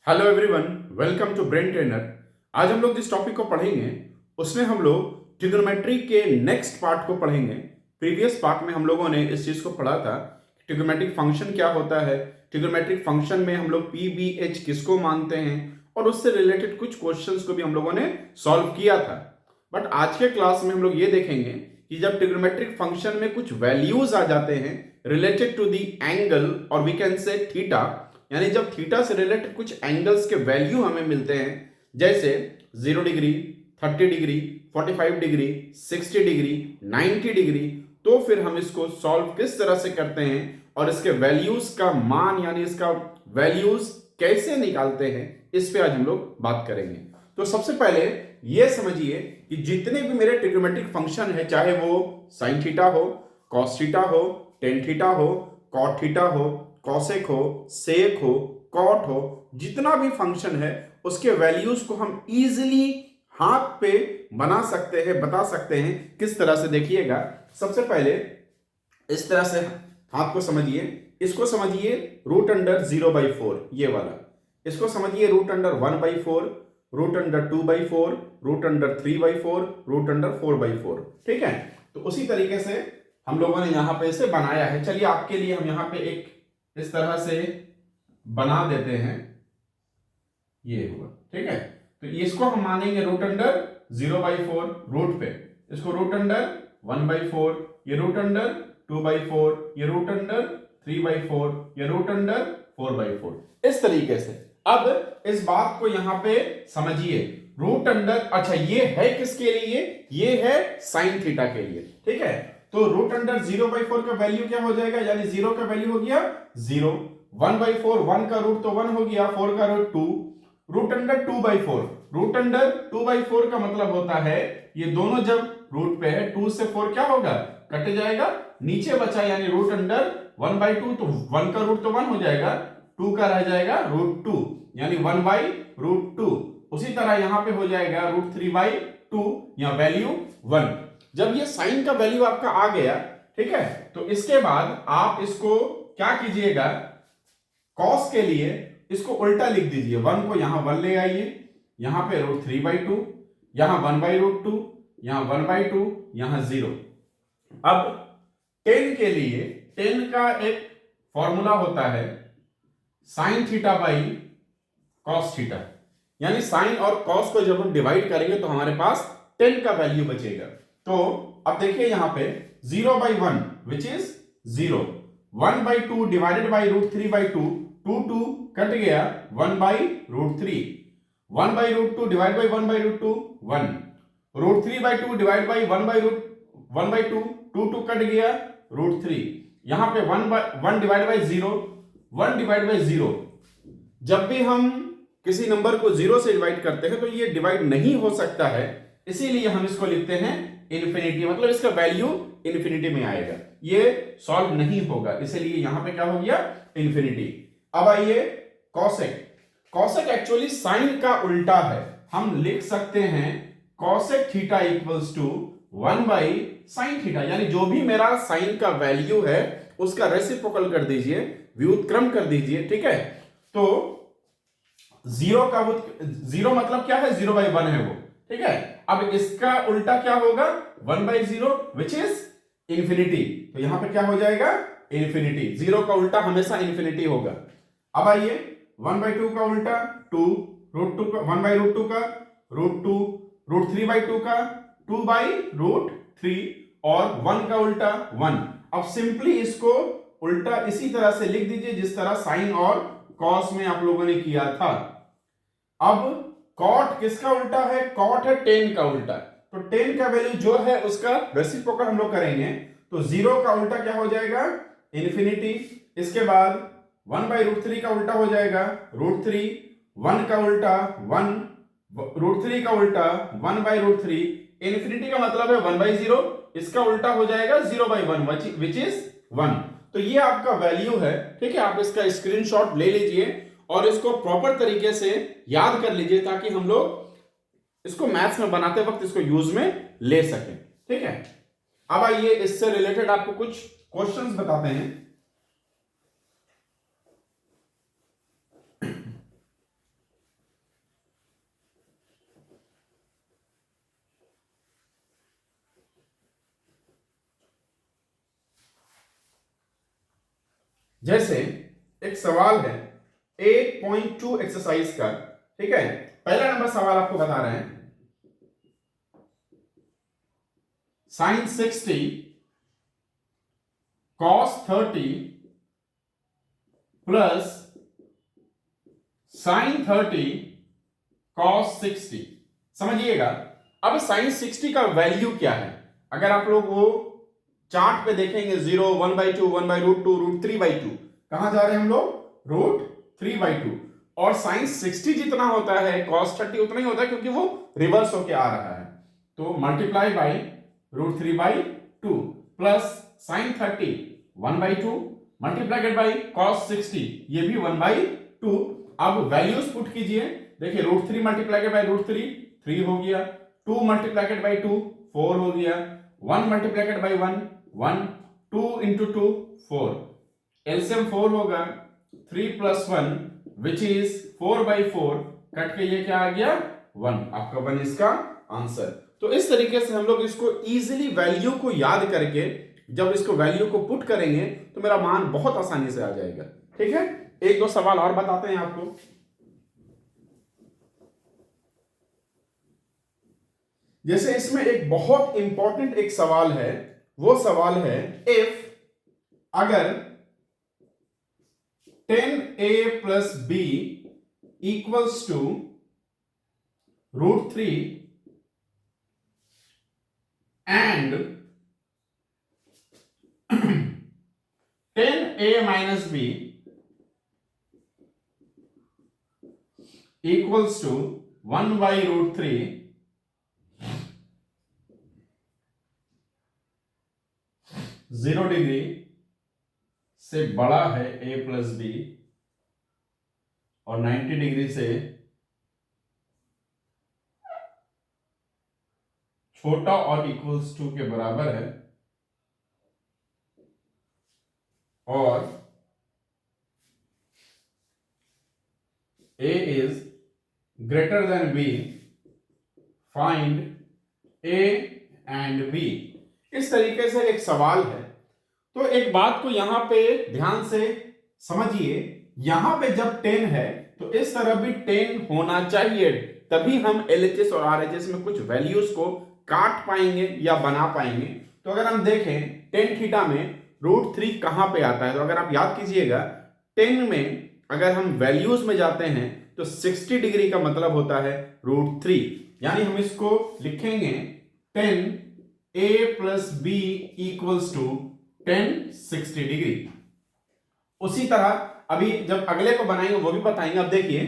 Hello everyone, welcome to brain trainer. आज हम लोग जिस टॉपिक को पढ़ेंगे उसमें हम लोग ट्रिग्नोमेट्री के नेक्स्ट पार्ट को पढ़ेंगे। प्रीवियस पार्ट में हम लोगों ने इस चीज को पढ़ा था कि ट्रिग्नोमेट्रिक फंक्शन क्या होता है, ट्रिग्नोमेट्रिक फंक्शन में हम लोग पी बी एच किसको मानते हैं और उससे रिलेटेड कुछ क्वेश्चंस को भी हम लोगों ने सॉल्व किया था। बट आज के क्लास में हम लोग ये देखेंगे कि जब ट्रिग्नोमेट्रिक फंक्शन में कुछ वैल्यूज आ जाते हैं रिलेटेड टू द एंगल और वी कैन से थीटा, यानी जब थीटा से रिलेटेड कुछ एंगल्स के वैल्यू हमें मिलते हैं जैसे 0 degree, 30 degree, 45 degree, 60 degree, 90 degree, तो फिर हम इसको सॉल्व किस तरह से करते हैं और इसके वैल्यूज का मान यानी इसका वैल्यूज कैसे निकालते हैं, इस पे आज हम लोग बात करेंगे। तो सबसे पहले यह समझिए कि जितने भी मेरे ट्रिग्नोमेट्रिक फंक्शन है, चाहे वो साइन थीटा हो, कॉस थीटा हो, टेन थीटा हो, कॉट थीटा हो, कॉसेक हो, सेक हो, कॉट हो, जितना भी फंक्शन है उसके वैल्यूज को हम इजीली हाथ पे बना सकते हैं, बता सकते हैं। किस तरह से देखिएगा, सबसे पहले इस तरह से हाथ को समझिए, इसको समझिए रूट अंडर 0/4 ये वाला, इसको समझिए root under 1/4, root under 2/4, root under 3/4, root under 4/4। ठीक है, तो उसी तरीके से हम लोगों ने यहां पे इसे बनाया है। चलिए आपके लिए हम यहां पे एक इस तरह से बना देते हैं, ये हुआ। ठीक है, तो इसको हम मानेंगे रूट अंडर 0/4 रूट पे, इसको रूट अंडर 1/4, ये रूट अंडर 2/4, ये रूट अंडर 3/4, ये रूट अंडर 4/4, इस तरीके से। अब इस बात को यहां पे समझिए, रूट अंडर, अच्छा ये है किसके लिए, ये है साइन थीटा के लिए। ठीक है, तो रूट अंडर 0/4 का वैल्यू क्या हो जाएगा, यानी 0 का वैल्यू हो गया 0, 1/4, 1 का रूट तो 1 हो गया, 4 का root 2, root under 2/4, root under 2/4 का मतलब होता है ये दोनों जब रूट पे है 2 से 4 क्या होगा, कट जाएगा, नीचे बचा यानी रूट अंडर 1/2, तो 1 का रूट तो 1 हो जाएगा, 2 का रह जाएगा रूट 2 यानी 1/√2। उसी तरह यहां पे हो जाएगा रूट 3/2 या वैल्यू 1। जब ये साइन का वैल्यू आपका आ गया, ठीक है, तो इसके बाद आप इसको क्या कीजिएगा, कॉस के लिए इसको उल्टा लिख दीजिए, 1 को यहां 1 ले आइए, यहां पे रूट 3/2, यहां 1/√2, यहां 1/2, यहां 0। अब 10 के लिए 10 का एक फॉर्मूला होता है sine theta by cos theta, यानी साइन और कॉस को जब हम डिवाइड करेंगे तो हमारे पास 10 का वैल्यू बचेगा। तो अब देखिए यहां पे 0/1 which is 0, 1/2 divided by root 3/2, 2 cut गया, 1/√3, 1/√2 divide by 1/√2 1, root 3/2 divide by 1/2, 2 cut गया, √3, यहां पे 1 डिवाइड बाई 0, 1 डिवाइड बाई 0। जब भी हम किसी नंबर को 0 से डिवाइड करते हैं तो ये डिवाइड नहीं हो सकता है, इसीलिए हम इसको लिखते हैं इन्फिनिटी, मतलब इसका वैल्यू इन्फिनिटी में आएगा, ये सॉल्व नहीं होगा, इसीलिए यहां पे क्या हो गया, इन्फिनिटी। अब आइए कॉसेक, कॉसेक एक्चुअली साइन का उल्टा है, हम लिख सकते हैं cosec theta equals to 1/sin theta, यानी जो भी मेरा साइन का वैल्यू है उसका रेसिप्रोकल कर दीजिए, व्युत्क्रम कर दीजिए। ठीक है, तो 0 मतलब क्या है, 0/1 है वो। ठीक है, अब इसका उल्टा क्या होगा, 1/0 विच इज इंफिनिटी, तो यहां पे क्या हो जाएगा, इंफिनिटी। 0 का उल्टा हमेशा इंफिनिटी होगा। अब आइए 1/2 का उल्टा 2, √2 का 1/√2 का √2, रूट 3/2 का 2/√3 और 1 का उल्टा 1। अब सिंपली इसको उल्टा इसी तरह से लिख दीजिए जिस तरह साइन और कॉस में आप लोगों ने किया था। अब कॉट किसका उल्टा है, कॉट है 10 का उल्टा, तो 10 का वैल्यू जो है उसका रेसिप्रोकल हम लोग करेंगे, तो 0 का उल्टा क्या हो जाएगा, इंफिनिटी। इसके बाद 1/√3 का उल्टा हो जाएगा √3, 1 का उल्टा 1, √3 का उल्टा 1/√3, इंफिनिटी का मतलब है 1/0, इसका उल्टा हो जाएगा 0/1 विच इज 1। तो ये आपका वैल्यू है। ठीक है, आप इसका स्क्रीनशॉट ले लीजिए और इसको प्रॉपर तरीके से याद कर लीजिए ताकि हम लोग इसको मैथ्स में बनाते वक्त इसको यूज में ले सकें। ठीक है, अब आइए इससे रिलेटेड आपको कुछ क्वेश्चंस बताते हैं। जैसे एक सवाल है 8.2 एक्सरसाइज का, ठीक है। पहला नंबर सवाल आपको बता रहे हैं sin 60 cos 30 plus sin 30 cos 60। समझिएगा, अब sin 60 का वैल्यू क्या है? अगर आप लोग वो चार्ट पे देखेंगे 0, 1/2, 1/√2, √3/2, कहां जा रहे हैं हम लोग? √3/2। और sin 60 जितना होता है cos 30 उतना ही होता है, क्योंकि वो रिवर्स होके आ रहा है। तो multiply by √3/2 plus sin 30 1/2 multiplied by cos 60 ये भी 1/2। अब वैल्यूज पुट कीजिए, देखिए √3 मल्टीप्लाइड बाई √3 3 हो गया, 2 मल्टीप्लाइड बाई 2 4 हो गया, 1 मल्टीप्लाइड बाई 1 1, 2 इंटू 2 4, एलसीएम 4 होगा, 3 प्लस 1 विच इज 4/4, कट के ये क्या आ गया 1, आपका 1 इसका आंसर। तो इस तरीके से हम लोग इसको इजीली वैल्यू को याद करके जब इसको वैल्यू को पुट करेंगे तो मेरा मान बहुत आसानी से आ जाएगा, ठीक है। एक दो सवाल और बताते हैं आपको। जैसे इसमें एक बहुत इंपॉर्टेंट एक सवाल है, वो सवाल है इफ अगर 10a plus b equals to √3 and 10a minus b equals to 1/√3, zero degree से बड़ा है a प्लस बी और 90 डिग्री से छोटा और इक्वल्स टू के बराबर है, और a is greater than b, find a and b। इस तरीके से एक सवाल है। तो एक बात को यहां पे ध्यान से समझिए, यहां पे जब 10 है तो इस तरह भी 10 होना चाहिए, तभी हम LHS और RHS में कुछ वैल्यूज को काट पाएंगे या बना पाएंगे। तो अगर हम देखें tan थीटा में √3 कहां पे आता है, तो अगर आप याद कीजिएगा 10 में अगर हम वैल्यूज में जाते हैं तो 60 डिग्री का मतलब होता है √3, यानी हम इसको लिखेंगे 10a plus b equals to 1060 degree. उसी तरह अभी जब अगले को बनाएंगे वो भी बताएंगे। अब देखिए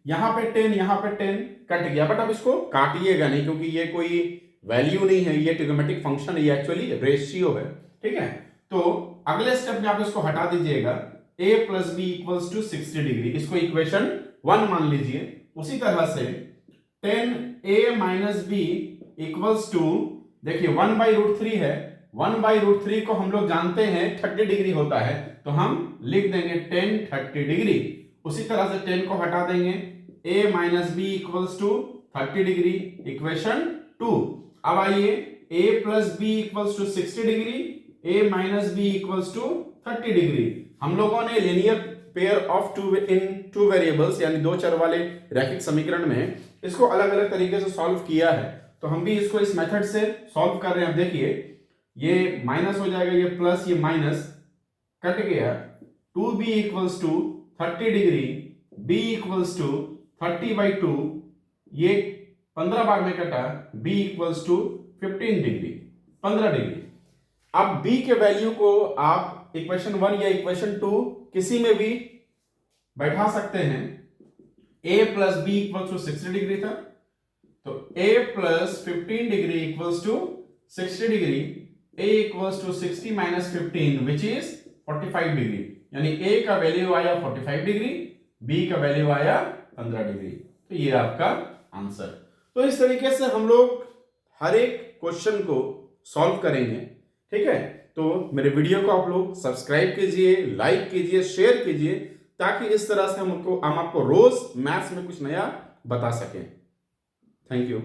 यहां पे 10 यहां पे 10 कट गया, बट अब इसको काटिएगा नहीं क्योंकि ये कोई वैल्यू नहीं है, ये ट्रिग्नोमेट्रिक फंक्शन है, ये एक्चुअली रेशियो है, ठीक है। तो अगले स्टेप में आप इसको हटा दीजिएगा, a plus b equals to 60 degree, इसको इक्वेशन 1 मान लीजिए। उसी तरह से 10a minus b equals to, देखिए 1/√3 है, 1/√3 को हम लोग जानते हैं 30 डिग्री होता है, तो हम लिख देंगे 10 30 डिग्री। उसी तरह से 10 को हटा देंगे, a minus b equals to 30 degree, equation 2। अब आइए a plus b equals to 60 degree, a minus b equals to 30 degree. हम लोगों ने linear pair of two variables यानी दो चर वाले रैखिक समीकरण में इसको अलग अलग तरीके से सॉल्व किया है, तो हम भी इसको इस मेथड से सॉल्व कर रहे हैं। देखिए ये माइनस हो जाएगा, ये प्लस, ये माइनस कट गया, 2b equals to 30 degree, b equals to 30/2, ये 15 भाग में कटा, b equals to 15 degree, 15 degree. अब b के वैल्यू को आप इक्वेशन 1 या इक्वेशन 2 किसी में भी बैठा सकते हैं। a plus b equals to 60 degree था, तो a plus 15 degree equals to 60 degree, a equals to 60 minus 15 which is 45 degree, यानी a का वैल्यू आया 45 डिग्री, b का वैल्यू आया 15 डिग्री। तो ये आपका आंसर। तो इस तरीके से हम लोग हर एक क्वेश्चन को सॉल्व करेंगे, ठीक है। तो मेरे वीडियो को आप लोग सब्सक्राइब कीजिए, लाइक कीजिए, शेयर कीजिए, ताकि इस तरह से हम आपको रोज मैथ्स में कुछ नया बता सकें। Thank you.